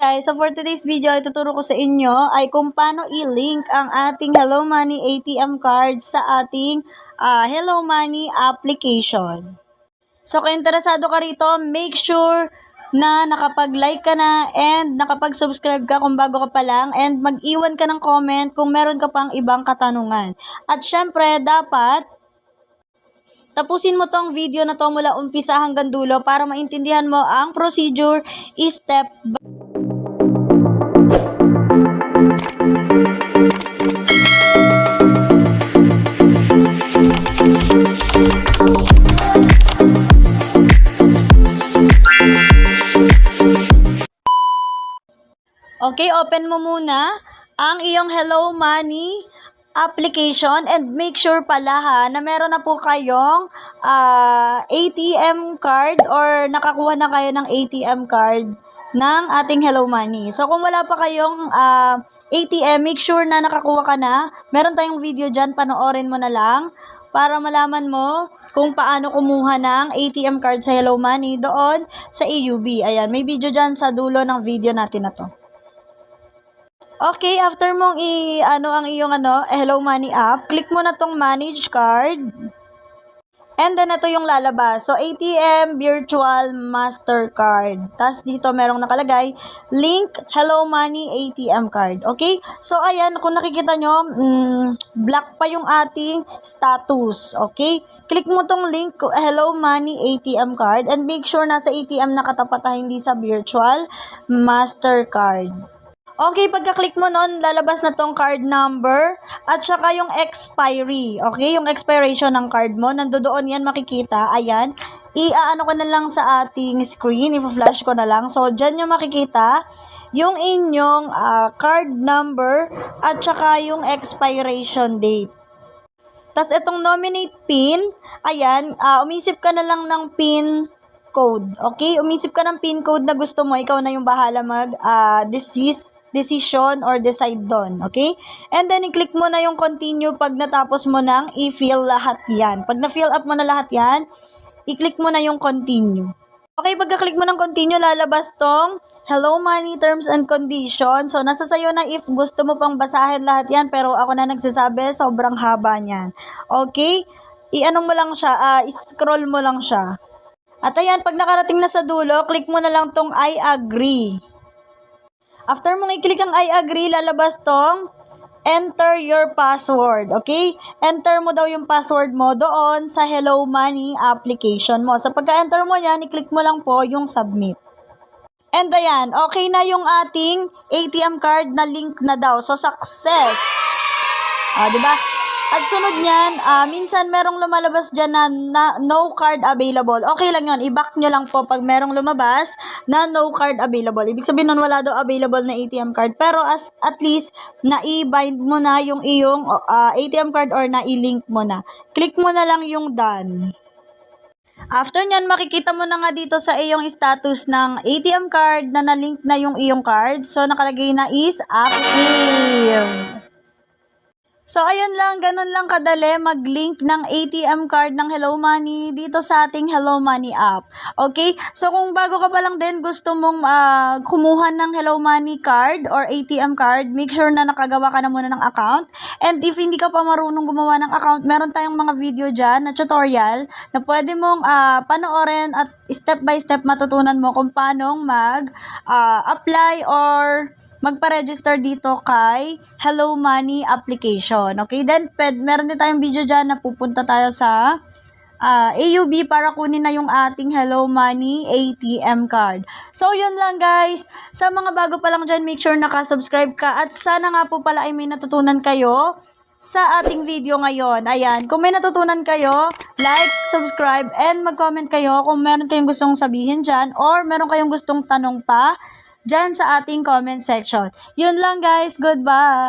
Guys, so for today's video, ituturo ko sa inyo ay kung paano i-link ang ating Hello Money ATM card sa ating Hello Money application. So kung interesado ka rito, make sure na nakapag-like ka na and nakapag-subscribe ka kung bago ka pa lang and mag-iwan ka ng comment kung meron ka pang ibang katanungan. At syempre, dapat tapusin mo tong video na to mula umpisa hanggang dulo para maintindihan mo ang procedure step by Okay, open mo muna ang iyong Hello Money application and make sure pala na meron na po kayong ATM card or nakakuha na kayo ng ATM card ng ating Hello Money. So kung wala pa kayong ATM, make sure na nakakuha ka na. Meron tayong video dyan, panoorin mo na lang para malaman mo kung paano kumuha ng ATM card sa Hello Money doon sa EUB. Ayan, may video dyan sa dulo ng video natin na to. Okay, after mong ang iyong Hello Money app, click mo na tong Manage Card. And then ito yung lalabas. So ATM Virtual Mastercard. Tapos dito merong nakalagay Link Hello Money ATM Card. Okay? So ayan, kung nakikita nyo, black pa yung ating status. Okay? Click mo tong link Hello Money ATM Card and make sure nasa ATM nakatapat na hindi sa Virtual Mastercard. Okay, pagka-click mo nun, lalabas na tong card number at saka yung expiry. Okay, yung expiration ng card mo, nandoon yan makikita. Ayan, iaano ko na lang sa ating screen, i-flash ko na lang. So, dyan yung makikita yung inyong card number at saka yung expiration date. Tapos, itong nominate PIN, ayan, umisip ka na lang ng PIN code. Okay, umisip ka ng PIN code na gusto mo, ikaw na yung bahala decision or decide doon, okay? And then, i-click mo na yung continue pag natapos mo nang i-fill lahat yan. Pag na-fill up mo na lahat yan, i-click mo na yung continue. Okay, pagka-click mo ng continue, lalabas tong Hello Money Terms and Conditions. So, nasa sayo na if gusto mo pang basahin lahat yan, pero ako na nagsasabi, sobrang haba niyan. Okay? I-ano mo lang siya, scroll mo lang siya. At ayan, pag nakarating na sa dulo, click mo na lang tong I agree. After mong i-click ang I agree, lalabas tong enter your password. Okay? Enter mo daw yung password mo doon sa Hello Money application mo. So, pagka-enter mo yan, i-click mo lang po yung submit. And ayan, okay na yung ating ATM card na link na daw. So, success. Diba? At sunod niyan, minsan merong lumalabas dyan na no card available. Okay lang yun. I-back nyo lang po pag merong lumabas na no card available. Ibig sabihin nun wala daw available na ATM card. Pero at least, na-i-bind mo na yung iyong ATM card or na-i-link mo na. Click mo na lang yung done. After nyan, makikita mo na nga dito sa iyong status ng ATM card na na-link na yung iyong card. So, nakalagay na is active. So, ayun lang, ganun lang kadali mag-link ng ATM card ng Hello Money dito sa ating Hello Money app. Okay? So, kung bago ka pa lang din, gusto mong kumuha ng Hello Money card or ATM card, make sure na nakagawa ka na muna ng account. And if hindi ka pa marunong gumawa ng account, meron tayong mga video dyan na tutorial na pwede mong panoorin at step by step matutunan mo kung paano mag-apply or magpa-register dito kay Hello Money application. Okay, then meron din tayong video dyan na pupunta tayo sa AUB para kunin na yung ating Hello Money ATM card. So, yun lang guys. Sa mga bago pa lang dyan, make sure nakasubscribe ka at sana nga po pala ay may natutunan kayo sa ating video ngayon. Ayan, kung may natutunan kayo, like, subscribe, and mag-comment kayo kung meron kayong gustong sabihin dyan or meron kayong gustong tanong pa dyan sa ating comment section. Yun lang guys. Goodbye!